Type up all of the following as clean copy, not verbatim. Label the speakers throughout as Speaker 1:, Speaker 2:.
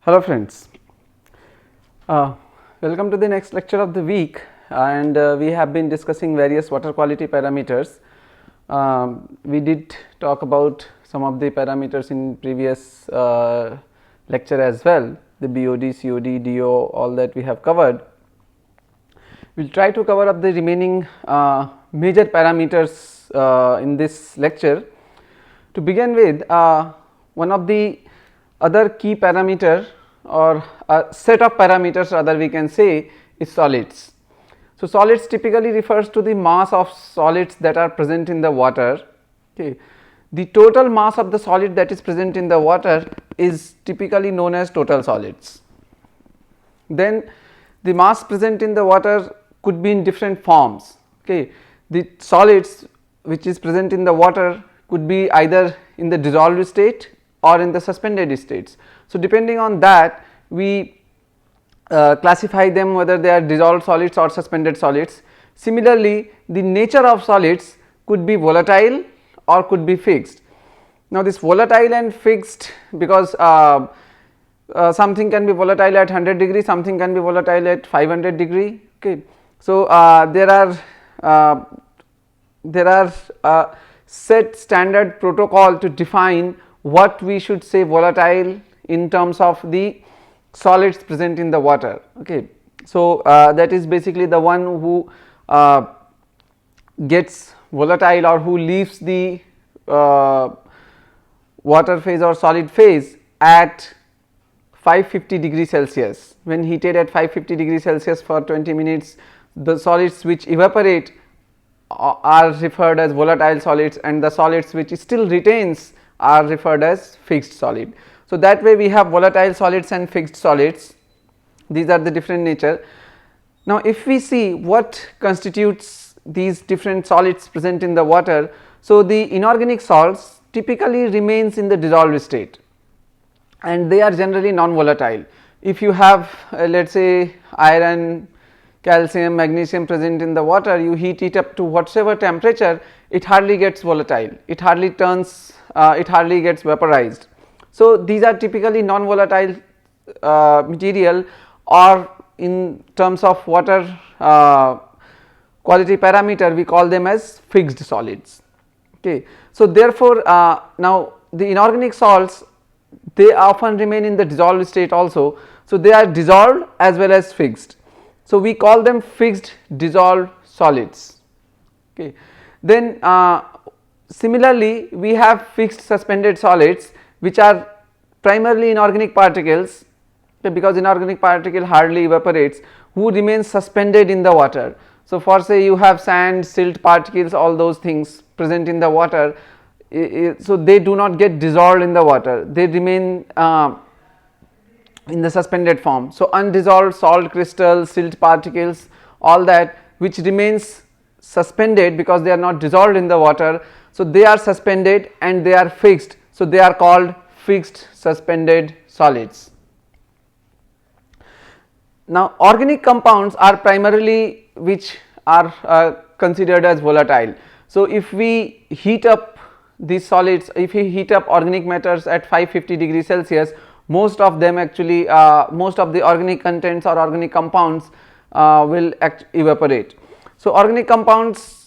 Speaker 1: Hello friends, welcome to the next lecture of the week, and we have been discussing various water quality parameters. We did talk about some of the parameters in previous lecture as well, the BOD, COD, DO, all that we have covered. We will try to cover up the remaining major parameters in this lecture. To begin with, one of the other key parameter or a set of parameters rather we can say is solids. So, solids typically refers to the mass of solids that are present in the water. Okay. The total mass of the solid that is present in the water is typically known as total solids. Then the mass present in the water could be in different forms. Okay. The solids which is present in the water could be either in the dissolved state or in the suspended states. So, depending on that we classify them whether they are dissolved solids or suspended solids. Similarly, the nature of solids could be volatile or could be fixed. Now, this volatile and fixed, because something can be volatile at 100 degree, something can be volatile at 500 degree. Okay. So, there are set standard protocol to define what we should say volatile in terms of the solids present in the water. Okay. So, that is basically the one who gets volatile or who leaves the water phase or solid phase at 550 degree Celsius. When heated at 550 degree Celsius for 20 minutes, the solids which evaporate are referred as volatile solids, and the solids which still retains are referred as fixed solid. So, that way we have volatile solids and fixed solids. These are the different nature. Now, if we see what constitutes these different solids present in the water, so the inorganic salts typically remains in the dissolved state and they are generally non-volatile. If you have let us say iron, calcium, magnesium present in the water, you heat it up to whatever temperature, it hardly gets volatile, it hardly turns, it hardly gets vaporized. So, these are typically non-volatile material, or in terms of water quality parameter we call them as fixed solids. Okay. So, therefore, now the inorganic salts, they often remain in the dissolved state also. So, they are dissolved as well as fixed. So, we call them fixed dissolved solids. Okay. Then similarly we have fixed suspended solids which are primarily inorganic particles, because inorganic particle hardly evaporates, who remains suspended in the water. So, for say you have sand, silt particles, all those things present in the water, so they do not get dissolved in the water, they remain in the suspended form. So, undissolved salt crystals, silt particles, all that which remains suspended because they are not dissolved in the water. So, they are suspended and they are fixed. So, they are called fixed suspended solids. Now, organic compounds are primarily which are considered as volatile. So, if we heat up these solids, if we heat up organic matters at 550 degrees Celsius, most of them actually most of the organic contents or organic compounds will evaporate. So, organic compounds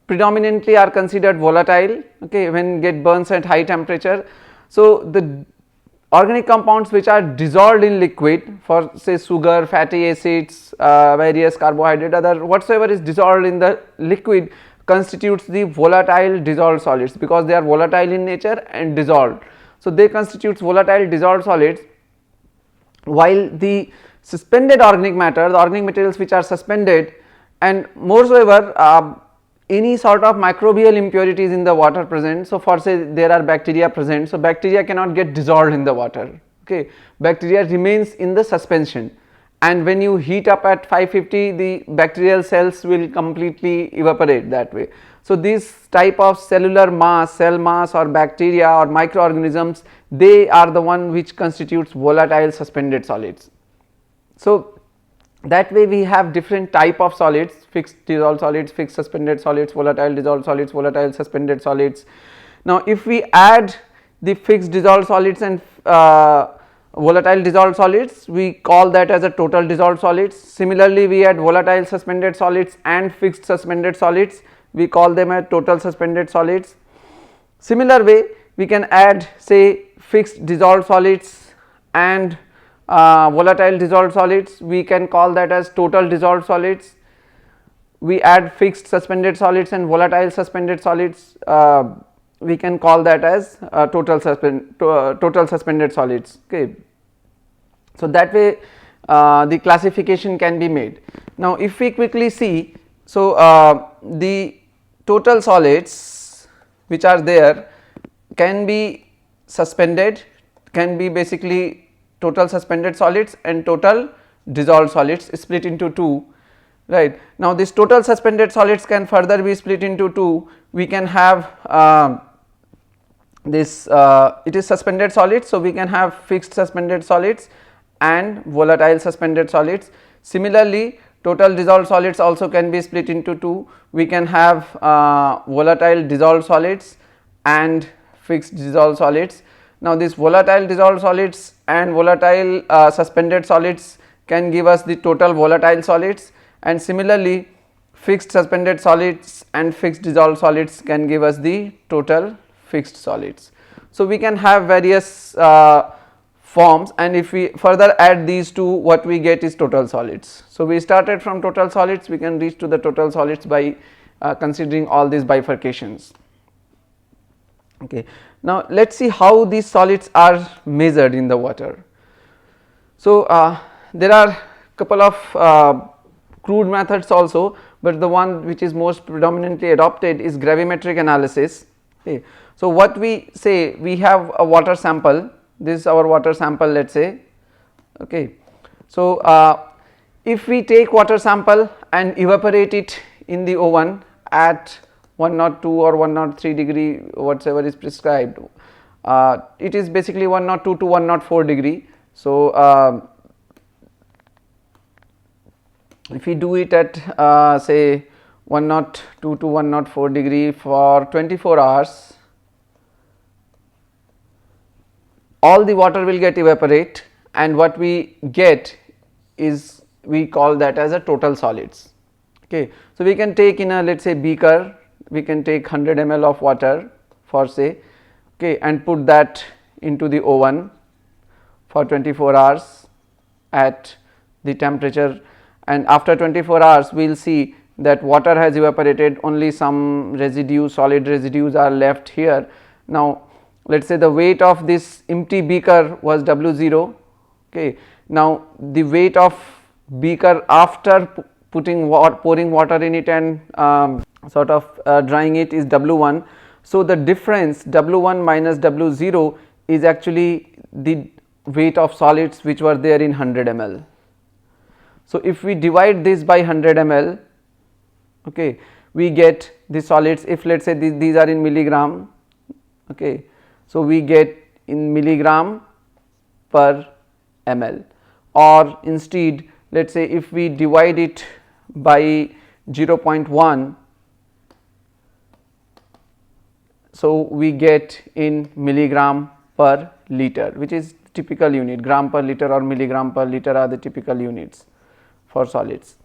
Speaker 1: predominantly are considered volatile, okay, when get burns at high temperature. So, the organic compounds which are dissolved in liquid, for say sugar, fatty acids, various carbohydrate, other whatsoever is dissolved in the liquid constitutes the volatile dissolved solids, because they are volatile in nature and dissolved. So, they constitutes volatile dissolved solids, while the suspended organic matter, the organic materials which are suspended, and moreover any sort of microbial impurities in the water present. So, for say there are bacteria present, so bacteria cannot get dissolved in the water, okay. Bacteria remains in the suspension, and when you heat up at 550, the bacterial cells will completely evaporate that way. So, this type of cellular mass, cell mass or bacteria or microorganisms, they are the one which constitutes volatile suspended solids. So, that way we have different type of solids: fixed dissolved solids, fixed suspended solids, volatile dissolved solids, volatile suspended solids. Now, if we add the fixed dissolved solids and volatile dissolved solids, we call that as a total dissolved solids. Similarly, we add volatile suspended solids and fixed suspended solids, we call them as total suspended solids. Similar way, we can add say fixed dissolved solids and volatile dissolved solids, we can call that as total dissolved solids. We add fixed suspended solids and volatile suspended solids, we can call that as total suspended solids. Okay. So that way the classification can be made. Now if we quickly see, so the total solids which are there can be suspended, can be basically total suspended solids and total dissolved solids split into two, right. Now this total suspended solids can further be split into two, we can have this it is suspended solids, so we can have fixed suspended solids and volatile suspended solids. Similarly, total dissolved solids also can be split into two, we can have volatile dissolved solids and fixed dissolved solids. Now this volatile dissolved solids and volatile suspended solids can give us the total volatile solids, and similarly fixed suspended solids and fixed dissolved solids can give us the total fixed solids. So we can have various forms, and if we further add these two, what we get is total solids. So we started from total solids, we can reach to the total solids by considering all these bifurcations. Okay. Now let us see how these solids are measured in the water. So there are couple of crude methods also, but the one which is most predominantly adopted is gravimetric analysis. Okay. So what we say, we have a water sample, this is our water sample, let us say. Okay. So if we take water sample and evaporate it in the oven at 102 or 103 degree, whatever is prescribed, it is basically 102 to 104 degree. So if we do it at say 102 to 104 degree for 24 hours, all the water will get evaporate, and what we get is, we call that as a total solids. Okay. So we can take in a, let us say, beaker, we can take 100 ml of water for say, okay, and put that into the oven for 24 hours at the temperature, and after 24 hours we will see that water has evaporated, only some residue, solid residues are left here. Now let us say the weight of this empty beaker was W0. Okay. Now the weight of beaker after pouring water in it and sort of drying it is W1. So the difference W1 minus W0 is actually the weight of solids which were there in 100 ml. So if we divide this by 100 ml, okay, we get the solids. If let us say these are in milligram, okay, so we get in milligram per ml, or instead let us say if we divide it by 0.1, so we get in milligram per liter, which is typical unit. Gram per liter or milligram per liter are the typical units for solids.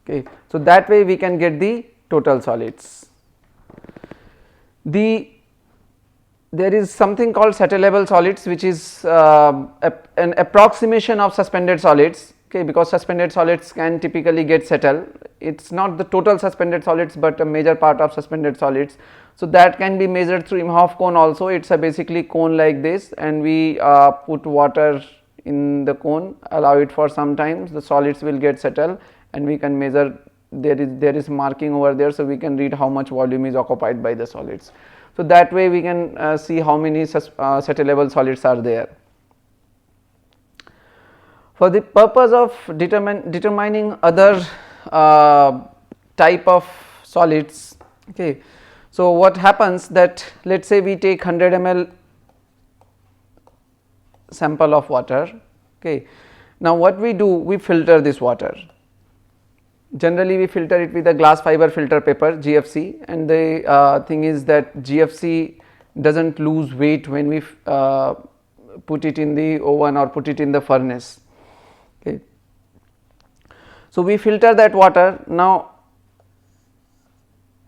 Speaker 1: Okay. So that way we can get the total solids. There is something called settlable solids, which is an approximation of suspended solids. Okay, because suspended solids can typically get settled. It is not the total suspended solids, but a major part of suspended solids. So that can be measured through Imhoff cone also. It is a basically cone like this, and we put water in the cone, allow it for some time, the solids will get settled, and we can measure, there is marking over there, so we can read how much volume is occupied by the solids. So that way we can see how many settlable solids are there. For the purpose of determining other type of solids, okay, so what happens that let us say we take 100 ml sample of water. Okay. Now what we do, we filter this water. Generally we filter it with a glass fiber filter paper, GFC, and the thing is that GFC does not lose weight when we put it in the oven or put it in the furnace. Okay. So, we filter that water. Now,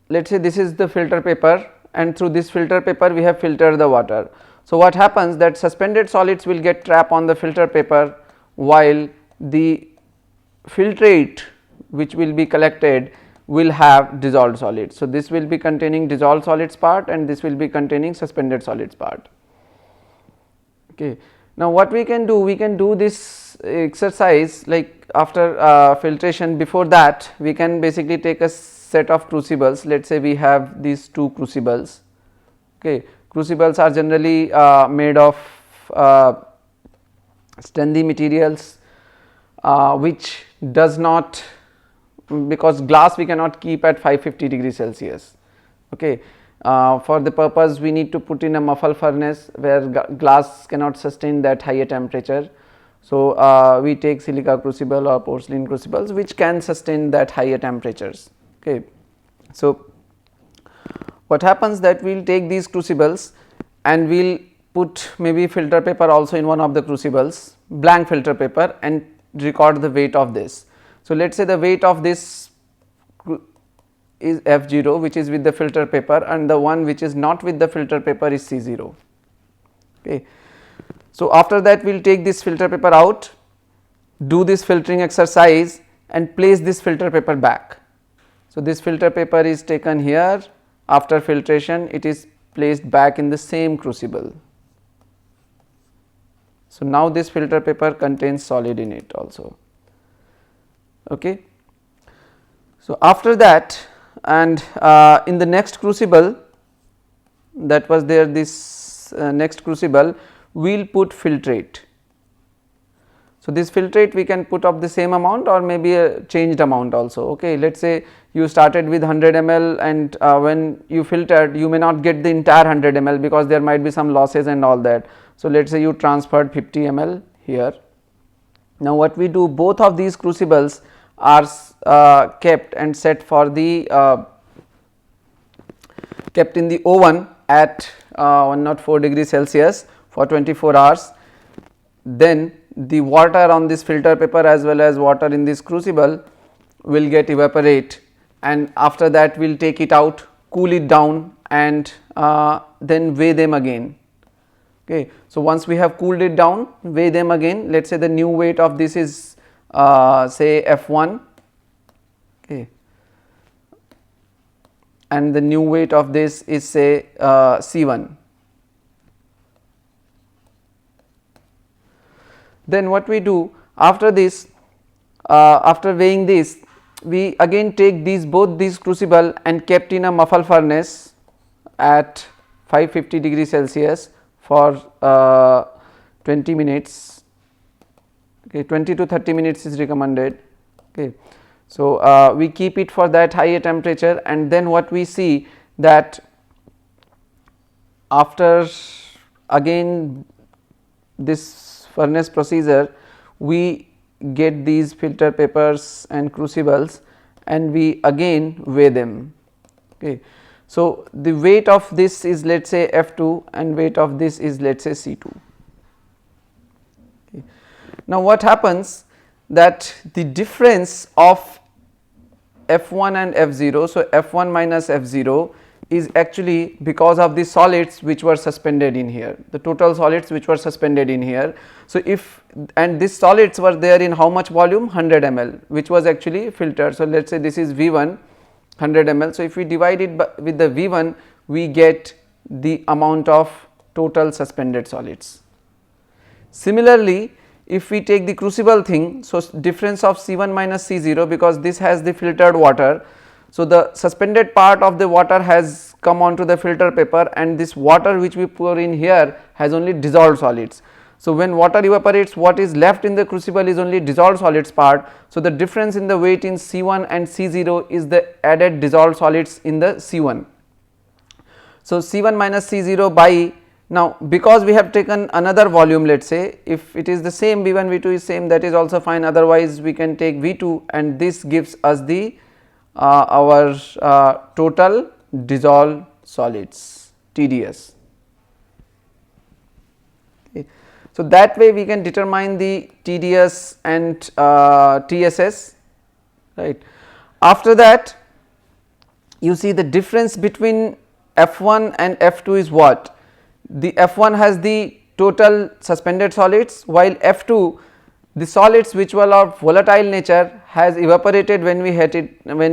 Speaker 1: let us say this is the filter paper, and through this filter paper we have filtered the water. So, what happens, that suspended solids will get trapped on the filter paper, while the filtrate which will be collected will have dissolved solids. So, this will be containing dissolved solids part and this will be containing suspended solids part. Okay. Now, what we can do, we can do this exercise like after filtration. Before that, we can basically take a set of crucibles. Let us say we have these two crucibles. Okay. Crucibles are generally made of strengthy materials, which does not, because glass we cannot keep at 550 degrees Celsius. Okay. For the purpose, we need to put in a muffle furnace where glass cannot sustain that higher temperature. So, we take silica crucible or porcelain crucibles which can sustain that higher temperatures. Okay. So, what happens, that we will take these crucibles and we will put maybe filter paper also in one of the crucibles, blank filter paper, and record the weight of this. So, let us say the weight of this is F0, which is with the filter paper, and the one which is not with the filter paper is C0. Okay. So, after that we will take this filter paper out, do this filtering exercise and place this filter paper back. So, this filter paper is taken here, after filtration it is placed back in the same crucible. So, now this filter paper contains solid in it also. Okay. So, after that, and in the next crucible, that was there, this next crucible, we will put filtrate. So, this filtrate we can put of the same amount or maybe a changed amount also. Okay. Let us say you started with 100 ml, and when you filtered you may not get the entire 100 ml because there might be some losses and all that. So, let us say you transferred 50 ml here. Now, what we do, both of these crucibles are kept and set for the kept in the oven at 104 degrees Celsius for 24 hours. Then the water on this filter paper as well as water in this crucible will get evaporate, and after that we will take it out, cool it down, and then weigh them again. Okay. So, once we have cooled it down, weigh them again. Let us say the new weight of this is say F1, okay, and the new weight of this is say C1. Then what we do after this, after weighing this, we again take both these crucible and kept in a muffle furnace at 550 degrees Celsius for 20 minutes. Okay, 20 to 30 minutes is recommended. Okay. So, we keep it for that higher temperature, and then what we see, that after again this furnace procedure, we get these filter papers and crucibles and we again weigh them. Okay. So, the weight of this is, let us say F2 and weight of this is, let us say C2. Okay. Now, what happens, that the difference of F1 and F0, so F1 minus F0 is actually because of the solids which were suspended in here, the total solids which were suspended in here. So, if, and these solids were there in how much volume, 100 ml, which was actually filtered. So, let us say this is V1, 100 ml. So, if we divide it with the V1, we get the amount of total suspended solids. Similarly, if we take the crucible thing, so difference of C1 minus C0, because this has the filtered water. So, the suspended part of the water has come onto the filter paper, and this water which we pour in here has only dissolved solids. So, when water evaporates, what is left in the crucible is only dissolved solids part. So, the difference in the weight in C1 and C0 is the added dissolved solids in the C1. So, C1 minus C0 by, now because we have taken another volume, let us say if it is the same, V1 V2 is same, that is also fine, otherwise we can take V2, and this gives us the our total dissolved solids, TDS. Okay. So that way we can determine the TDS and TSS, right. After that, you see the difference between F1 and F2 is what? The F1 has the total suspended solids, while F2 the solids which were of volatile nature has evaporated when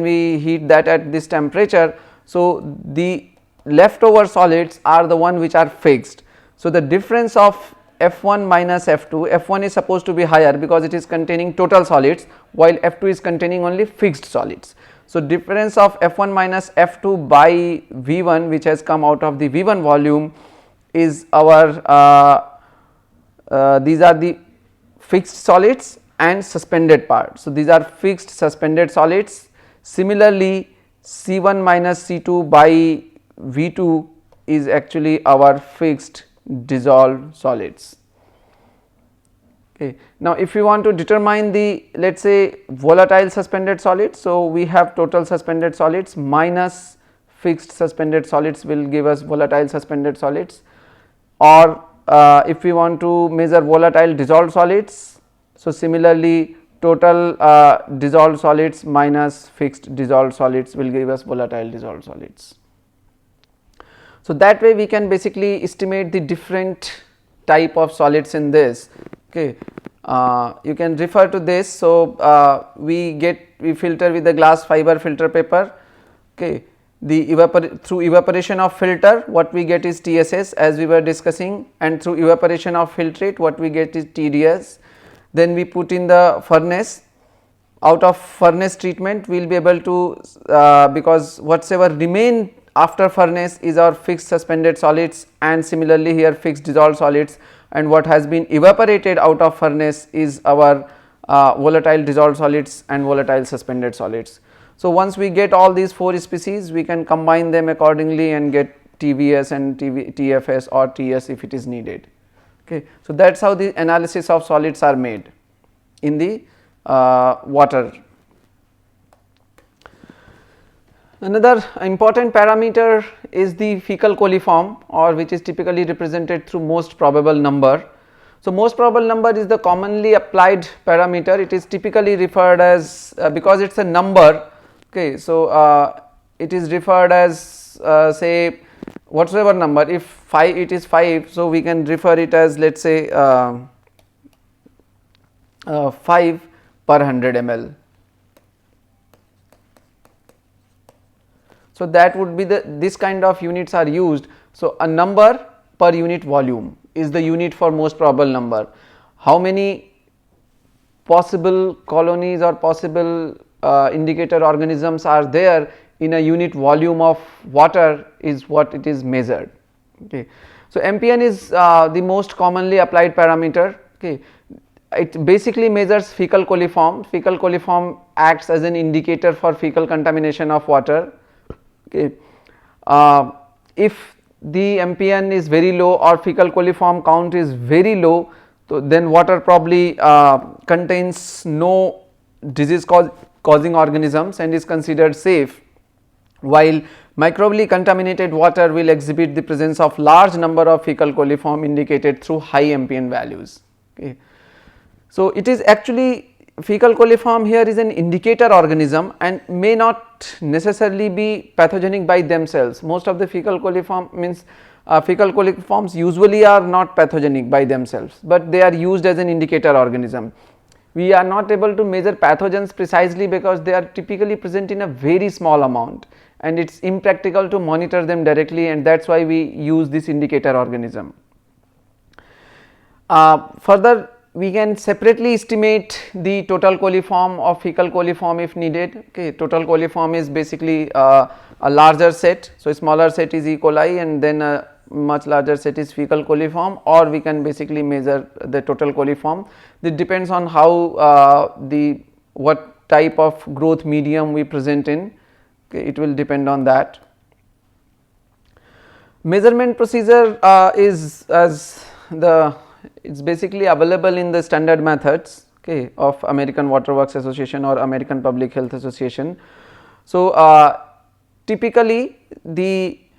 Speaker 1: we heat that at this temperature. So the leftover solids are the one which are fixed. So the difference of F1 minus F2, F1 is supposed to be higher because it is containing total solids, while F2 is containing only fixed solids. So difference of F1 minus F2 by V1, which has come out of the V1 volume, is our these are the fixed solids and suspended part. So these are fixed suspended solids. Similarly, C1 minus C2 by V2 is actually our fixed dissolved solids. Okay. Now, if you want to determine the, let us say, volatile suspended solids, so we have total suspended solids minus fixed suspended solids will give us volatile suspended solids, or if we want to measure volatile dissolved solids, so similarly total dissolved solids minus fixed dissolved solids will give us volatile dissolved solids. So that way we can basically estimate the different type of solids in this. Okay. You can refer to this. So we filter with the glass fiber filter paper. Okay. Through evaporation of filter, what we get is TSS, as we were discussing, and through evaporation of filtrate what we get is TDS. Then we put in the furnace. Out of furnace treatment we will be able to, because whatsoever remain after furnace is our fixed suspended solids, and similarly here fixed dissolved solids, and what has been evaporated out of furnace is our volatile dissolved solids and volatile suspended solids. So once we get all these 4 species, we can combine them accordingly and get TVS and TFS or TS if it is needed. Okay. So that is how the analysis of solids are made in the water. Another important parameter is the fecal coliform, or which is typically represented through most probable number. So most probable number is the commonly applied parameter. It is typically referred as, because it is a number, okay, so it is referred as say whatsoever number. If 5, it is 5, so we can refer it as, let us say 5 per 100 ml. So that would be this kind of units are used. So a number per unit volume is the unit for most probable number. How many possible colonies or possible indicator organisms are there in a unit volume of water is what it is measured. Okay. So MPN is the most commonly applied parameter. Okay. It basically measures fecal coliform. Fecal coliform acts as an indicator for fecal contamination of water. Okay. If the MPN is very low or fecal coliform count is very low, so then water probably contains no disease causing organisms and is considered safe, while microbially contaminated water will exhibit the presence of large number of fecal coliform indicated through high MPN values. Okay. So it is actually, fecal coliform here is an indicator organism and may not necessarily be pathogenic by themselves. Most of the fecal coliform means fecal coliforms usually are not pathogenic by themselves, but they are used as an indicator organism. We are not able to measure pathogens precisely because they are typically present in a very small amount and it is impractical to monitor them directly, and that is why we use this indicator organism. Further, we can separately estimate the total coliform or fecal coliform if needed. Okay. Total coliform is basically a larger set, so a smaller set is E. coli and then a much larger set is fecal coliform, or we can basically measure the total coliform. It depends on how what type of growth medium we present in. Okay. It will depend on that. Measurement procedure is as it's basically available in the standard methods, okay, of American Water Works Association or American Public Health Association. So typically we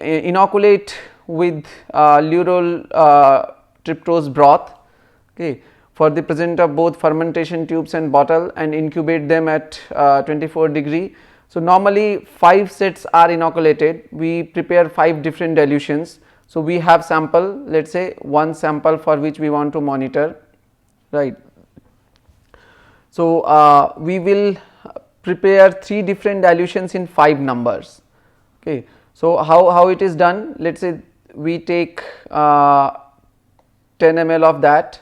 Speaker 1: inoculate with lural tryptose broth, okay, for the present of both fermentation tubes and bottle, and incubate them at 24 degree. So normally 5 sets are inoculated. We prepare 5 different dilutions. So we have sample, let us say one sample for which we want to monitor, right. So we will prepare 3 different dilutions in 5 numbers, okay. So how it is done, let us say we take 10 ml of that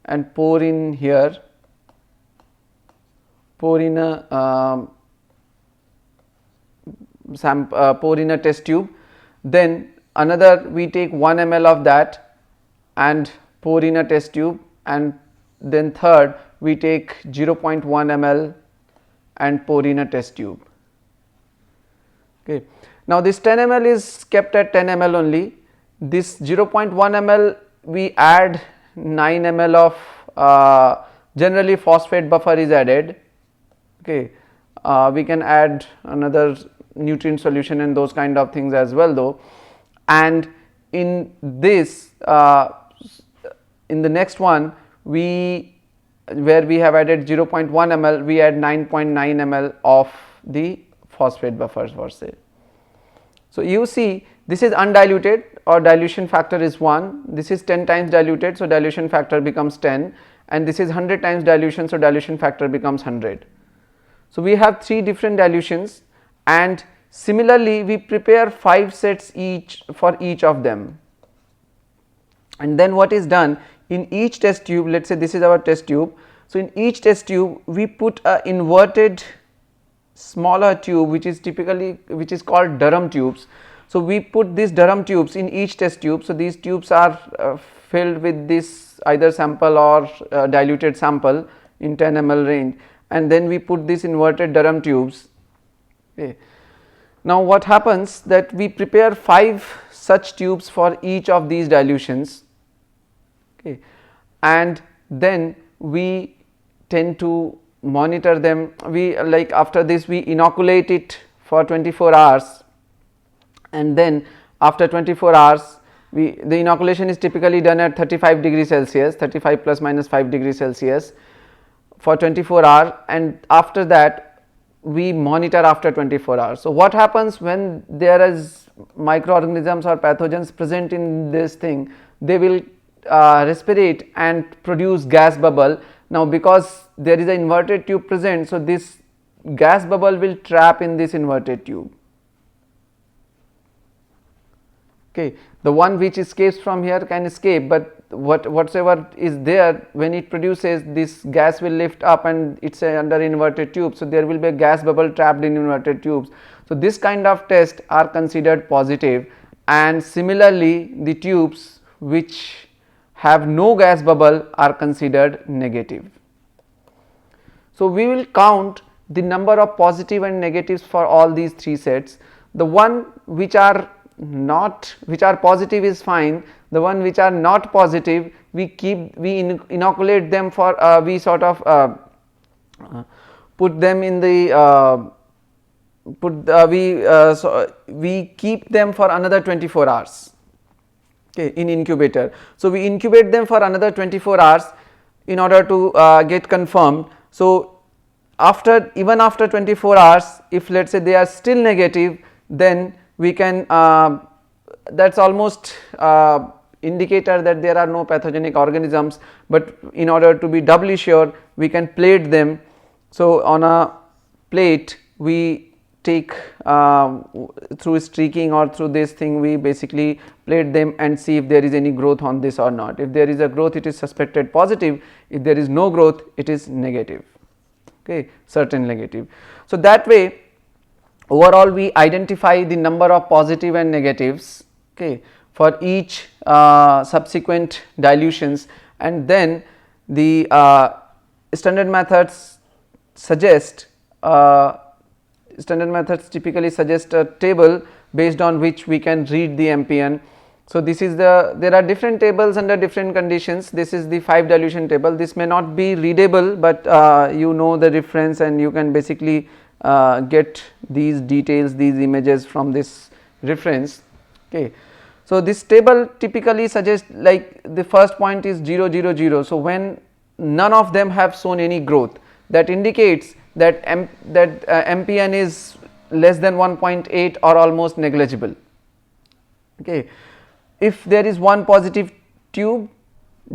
Speaker 1: and pour in here, pour in a pour in a test tube. Then another we take 1 ml of that and pour in a test tube, and then third we take 0.1 ml and pour in a test tube, okay. Now this 10 ml is kept at 10 ml only. This 0.1 ml we add 9 ml of generally phosphate buffer is added, okay. We can add another nutrient solution and those kind of things as well though. And in this in the next one where we have added 0.1 ml, we add 9.9 ml of the phosphate buffers per se. So you see this is undiluted, or dilution factor is 1, this is 10 times diluted, so dilution factor becomes 10, and this is 100 times dilution, so dilution factor becomes 100. So we have 3 different dilutions, and similarly we prepare 5 sets each for each of them. And then what is done, in each test tube, let us say this is our test tube, so in each test tube we put a inverted smaller tube which is called Durham tubes. So we put these Durham tubes in each test tube. So these tubes are filled with this either sample or diluted sample in 10 ml range, and then we put this inverted Durham tubes, okay. Now what happens that we prepare 5 such tubes for each of these dilutions, okay, and then we tend to monitor them. We like after this we inoculate it for 24 hours, and then after 24 hours the inoculation is typically done at 35 degrees Celsius, 35 plus minus 5 degrees Celsius for 24 hours, and after that we monitor after 24 hours. So what happens when there is microorganisms or pathogens present in this thing, they will respirate and produce gas bubble. Now because there is an inverted tube present, so this gas bubble will trap in this inverted tube, okay. The one which escapes from here can escape, but whatsoever is there, when it produces, this gas will lift up and it is under inverted tube, so there will be a gas bubble trapped in inverted tubes. So this kind of test are considered positive, and similarly the tubes which have no gas bubble are considered negative. So we will count the number of positive and negatives for all these 3 sets. The one which are positive is fine, the one which are not positive we inoculate them for we sort of put them in the we keep them for another 24 hours, okay, in incubator. So we incubate them for another 24 hours in order to get confirmed. So even after 24 hours, if let us say they are still negative, then we can that is almost indicator that there are no pathogenic organisms, but in order to be doubly sure we can plate them. So on a plate we take through streaking or through this thing, we basically plate them and see if there is any growth on this or not. If there is a growth, it is suspected positive. If there is no growth, it is negative, okay, certain negative. So that way overall we identify the number of positive and negatives, okay, for each subsequent dilutions, and then the standard methods typically suggest a table based on which we can read the MPN. So this is there are different tables under different conditions. This is the 5 dilution table. This may not be readable, but you know the reference and you can basically get these details, these images from this reference, okay. So this table typically suggests like the first point is 0 0 0. So when none of them have shown any growth, that indicates that MPN is less than 1.8 or almost negligible. Okay. If there is one positive tube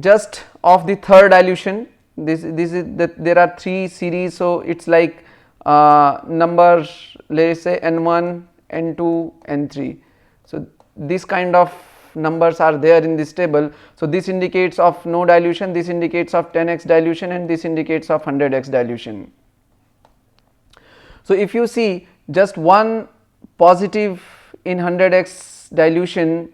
Speaker 1: just of the third dilution, this is that there are 3 series, so it's like numbers, let us say N1, N2, N3. So this kind of numbers are there in this table. So this indicates of no dilution, this indicates of 10x dilution, and this indicates of 100x dilution. So if you see just one positive in 100x dilution,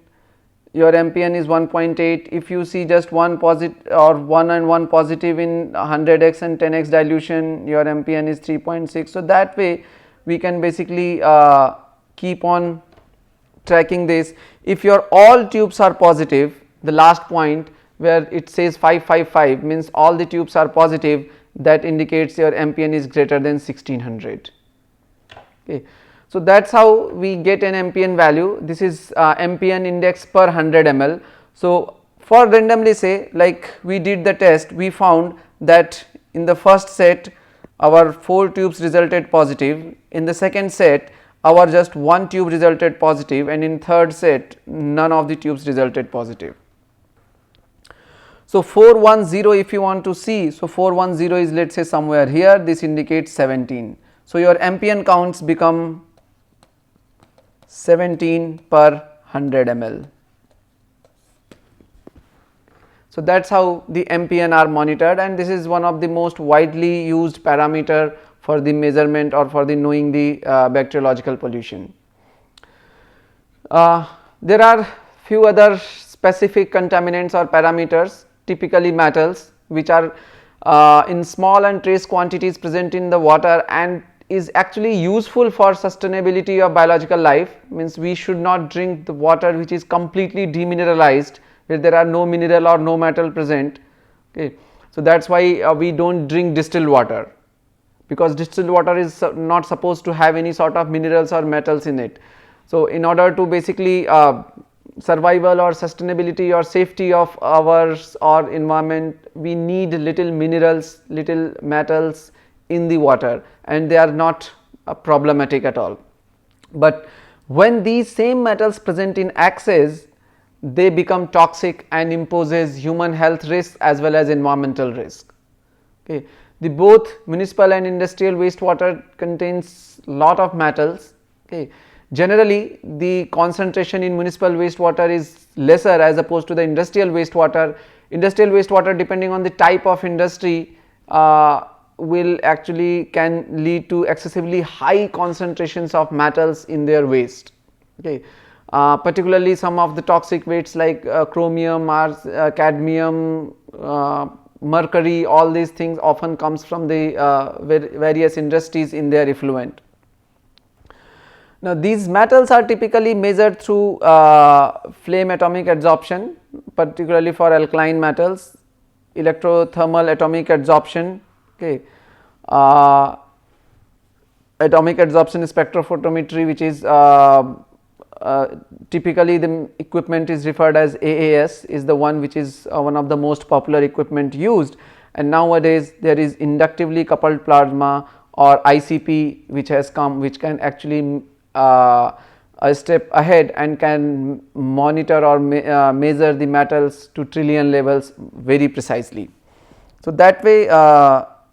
Speaker 1: your MPN is 1.8. If you see just one positive or 1 and 1 positive in 100x and 10x dilution, your MPN is 3.6. So that way we can basically keep on tracking this. If your all tubes are positive, the last point where it says 555 means all the tubes are positive, that indicates your MPN is greater than 1600. Okay. So that's how we get an MPN value. This is MPN index per 100 ml. So for randomly say, like we did the test, we found that in the first set our 4 tubes resulted positive, in the second set our just 1 tube resulted positive, and in third set none of the tubes resulted positive. So 410 if you want to see, so 410 is let us say somewhere here, this indicates 17. So your MPN counts become 17 per 100 ml. So that is how the MPN are monitored, and this is one of the most widely used parameter for the measurement or for the knowing the bacteriological pollution. There are few other specific contaminants or parameters, typically metals, which are in small and trace quantities present in the water and is actually useful for sustainability of biological life. Means we should not drink the water which is completely demineralized, where there are no mineral or no metal present. Okay. So that is why we do not drink distilled water, because distilled water is not supposed to have any sort of minerals or metals in it. So in order to basically survival or sustainability or safety of ours or environment, we need little minerals, little metals in the water, and they are not problematic at all. But when these same metals present in excess, they become toxic and imposes human health risk as well as environmental risk. Okay. The both municipal and industrial wastewater contains lot of metals. Okay. Generally the concentration in municipal wastewater is lesser as opposed to the industrial wastewater. Industrial wastewater, depending on the type of industry, will actually can lead to excessively high concentrations of metals in their waste. Okay. Particularly some of the toxic wastes like chromium, cadmium, mercury, all these things often comes from the various industries in their effluent. Now these metals are typically measured through flame atomic adsorption, particularly for alkaline metals, electrothermal atomic adsorption. Okay. Atomic adsorption spectrophotometry, which is typically the equipment is referred as AAS, is the one which is one of the most popular equipment used, and nowadays there is inductively coupled plasma or ICP which has come, which can actually a step ahead and can monitor or measure the metals to trillion levels very precisely. So that way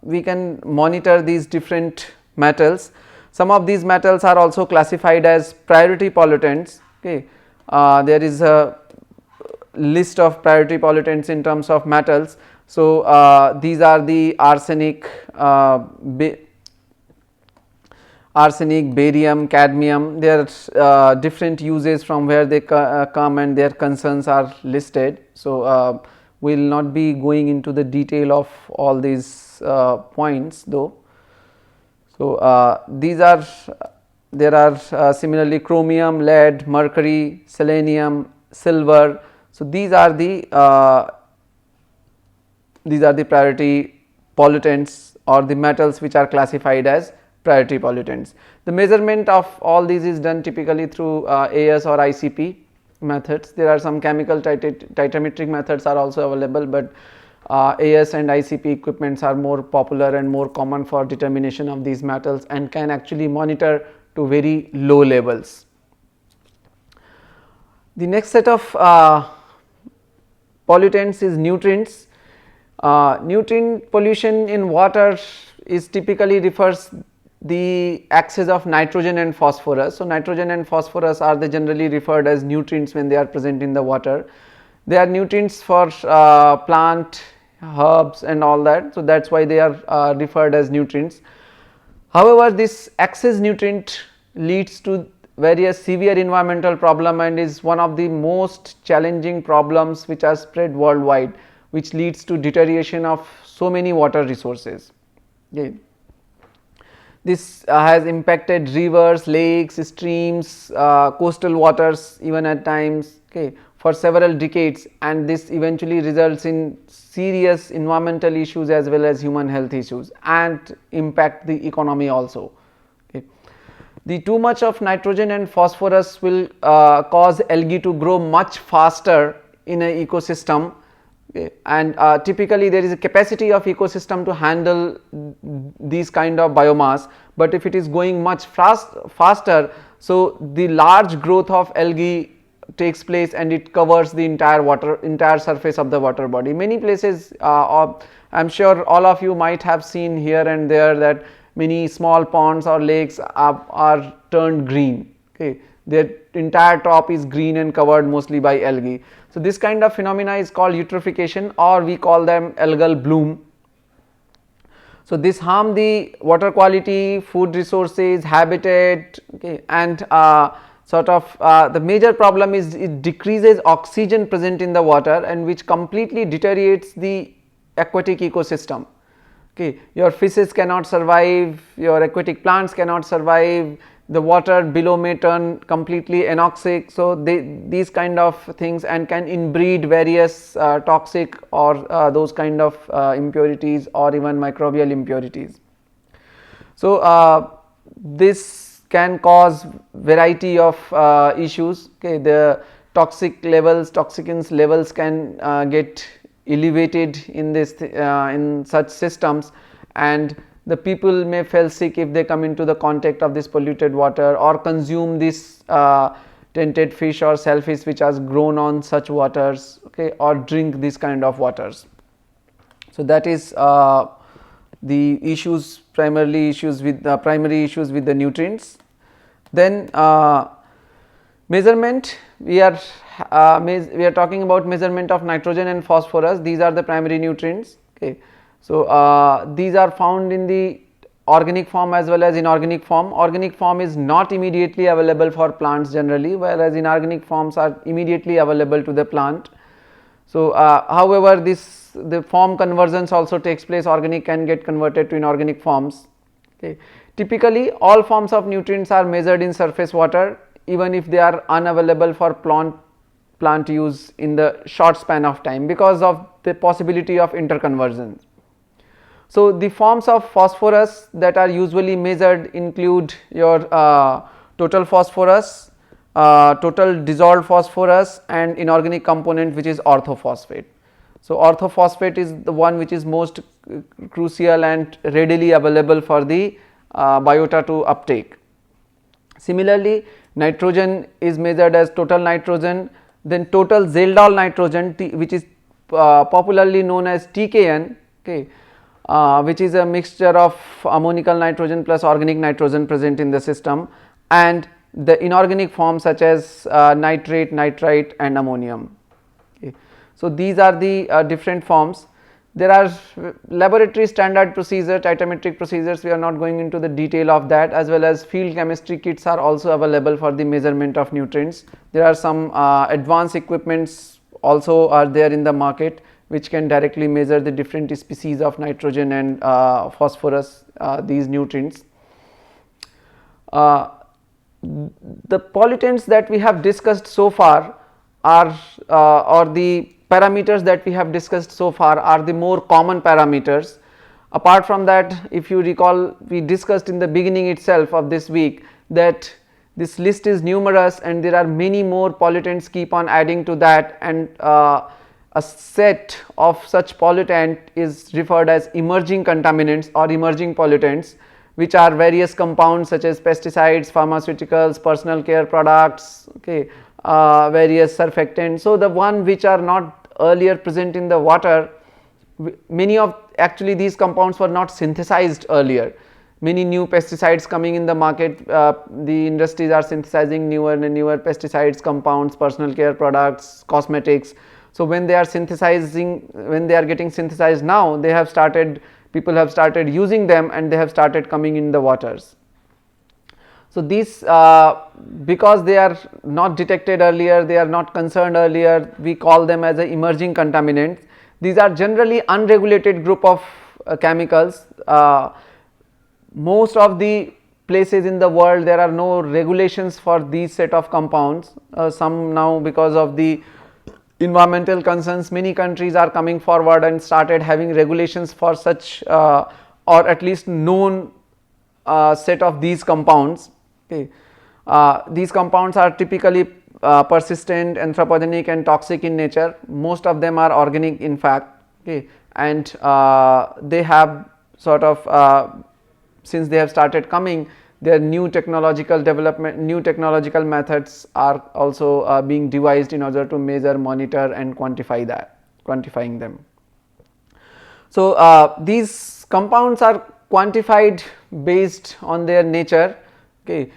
Speaker 1: we can monitor these different metals. Some of these metals are also classified as priority pollutants. Okay. There is a list of priority pollutants in terms of metals. So these are the arsenic, barium, cadmium. There are different uses from where they come, and their concerns are listed. So we will not be going into the detail of all these points though. So these are, there are similarly chromium, lead, mercury, selenium, silver. So these are the priority pollutants or the metals which are classified as priority pollutants. The measurement of all these is done typically through AS or ICP. methods. There are some chemical titometric methods are also available, but AS and ICP equipments are more popular and more common for determination of these metals and can actually monitor to very low levels. The next set of pollutants is nutrients. Nutrient pollution in water is typically refers the excess of nitrogen and phosphorus. So, nitrogen and phosphorus are they generally referred as nutrients when they are present in the water. They are nutrients for plant, herbs and all that. So, that is why they are referred as nutrients. However, this excess nutrient leads to various severe environmental problem and is one of the most challenging problems which are spread worldwide, which leads to deterioration of so many water resources. Okay. This has impacted rivers, lakes, streams, coastal waters even at times, okay, for several decades, and this eventually results in serious environmental issues as well as human health issues and impact the economy also. Okay. The too much of nitrogen and phosphorus will cause algae to grow much faster in an ecosystem. Okay. And typically there is a capacity of ecosystem to handle these kind of biomass, but if it is going much faster, so the large growth of algae takes place and it covers the entire surface of the water body. Many places I am sure all of you might have seen here and there that many small ponds or lakes are turned green. Okay. Their entire top is green and covered mostly by algae. So, this kind of phenomena is called eutrophication, or we call them algal bloom. So, this harm the water quality, food resources, habitat, okay, and the major problem is it decreases oxygen present in the water and which completely deteriorates the aquatic ecosystem. Okay. Your fishes cannot survive, your aquatic plants cannot survive, the water below may turn completely anoxic. So, these kind of things and can inbreed various toxic or those kind of impurities or even microbial impurities. So, this can cause variety of issues. Okay. The toxicants levels can get elevated in this in such systems, and the people may fall sick if they come into the contact of this polluted water or consume this tainted fish or shellfish which has grown on such waters, okay, or drink this kind of waters. So, that is the issues, primary issues with the nutrients. Then measurement, we are talking about measurement of nitrogen and phosphorus. These are the primary nutrients. Okay. So, these are found in the organic form as well as inorganic form. Organic form is not immediately available for plants generally, whereas inorganic forms are immediately available to the plant. So, however, the form conversions also takes place. Organic can get converted to inorganic forms. Okay. Typically, all forms of nutrients are measured in surface water, even if they are unavailable for plant use in the short span of time because of the possibility of interconversion. So, the forms of phosphorus that are usually measured include your total phosphorus, total dissolved phosphorus, and inorganic component which is orthophosphate. So, orthophosphate is the one which is most crucial and readily available for the biota to uptake. Similarly, nitrogen is measured as total nitrogen, then total Zeldol nitrogen, which is popularly known as TKN, okay, which is a mixture of ammonical nitrogen plus organic nitrogen present in the system, and the inorganic forms such as nitrate, nitrite and ammonium. Okay. So, these are the different forms. There are laboratory standard procedure, titometric procedures, we are not going into the detail of that, as well as field chemistry kits are also available for the measurement of nutrients. There are some advanced equipments also are there in the market which can directly measure the different species of nitrogen and phosphorus, these nutrients. The pollutants that we have discussed so far are or the parameters that we have discussed so far are the more common parameters. Apart from that, if you recall, we discussed in the beginning itself of this week that This list is numerous and there are many more pollutants keep on adding to that, and a set of such pollutant is referred as emerging contaminants or emerging pollutants, which are various compounds such as pesticides, pharmaceuticals, personal care products, okay, various surfactants. So, the one which are not earlier present in the water, many of actually these compounds were not synthesized earlier. Many new pesticides coming in the market, the industries are synthesizing newer and newer pesticides, compounds, personal care products, cosmetics. So, when they are synthesizing, when they are getting synthesized now, they have started, people have started using them and they have started coming in the waters. So, these because they are not detected earlier, they are not concerned earlier, we call them as a emerging contaminants. These are generally unregulated group of chemicals. Most of the places in the world there are no regulations for these set of compounds. Some now, because of the environmental concerns, many countries are coming forward and started having regulations for such or at least known set of these compounds. Okay. These compounds are typically persistent, anthropogenic and toxic in nature. Most of them are organic in fact, okay, and they have sort of since they have started coming, their new technological development, new technological methods are also being devised in order to measure, monitor and quantifying them. So, these compounds are quantified based on their nature, okay.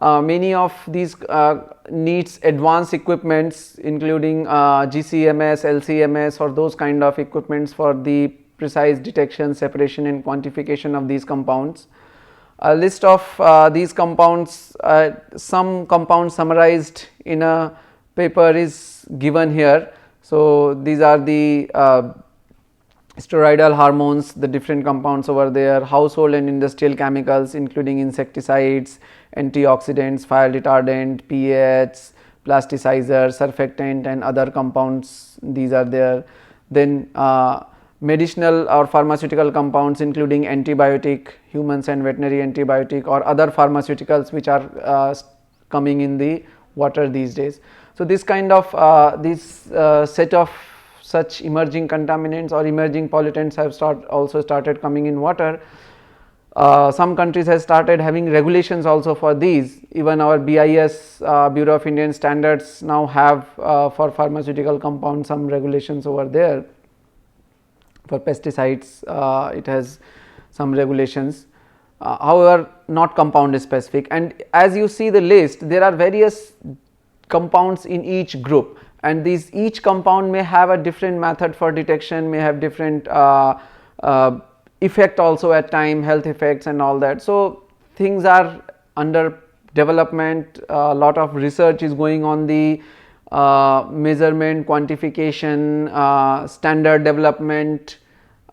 Speaker 1: Many of these needs advanced equipments including GCMS, LCMS or those kind of equipments for the precise detection, separation and quantification of these compounds. A list of these compounds, some compounds summarized in a paper is given here. So, these are the steroidal hormones, the different compounds over there, household and industrial chemicals including insecticides, antioxidants, fire retardant, pH, plasticizers, surfactant and other compounds, these are there. Then medicinal or pharmaceutical compounds including antibiotic, humans and veterinary antibiotic or other pharmaceuticals which are coming in the water these days. So, this kind of this set of such emerging contaminants or emerging pollutants have also started coming in water. Some countries have started having regulations also for these. Even our BIS, Bureau of Indian Standards, now have for pharmaceutical compounds some regulations over there. For pesticides, it has some regulations, however not compound specific, and as you see the list, there are various compounds in each group, and these each compound may have a different method for detection, may have different effect also at time, health effects and all that. So, things are under development, a lot of research is going on the measurement, quantification, standard development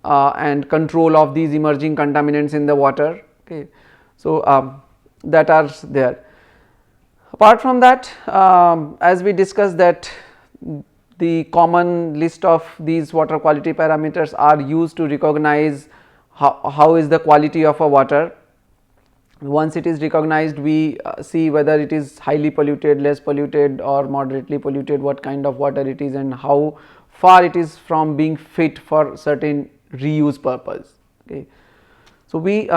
Speaker 1: and control of these emerging contaminants in the water. Okay. So, that are there. Apart from that, as we discussed that the common list of these water quality parameters are used to recognize how is the quality of a water. Once it is recognized, we see whether it is highly polluted, less polluted or moderately polluted, what kind of water it is and how far it is from being fit for certain reuse purpose. Okay. So, we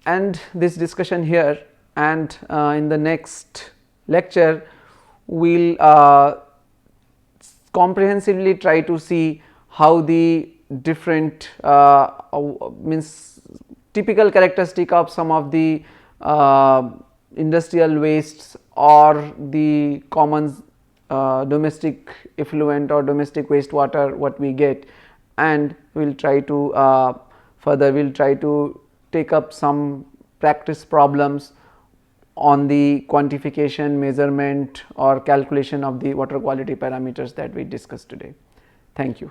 Speaker 1: end this discussion here, and in the next lecture we will comprehensively try to see how the different means typical characteristic of some of the industrial wastes or the common domestic effluent or domestic wastewater what we get, and we will try to further we will try to take up some practice problems on the quantification, measurement or calculation of the water quality parameters that we discussed today. Thank you.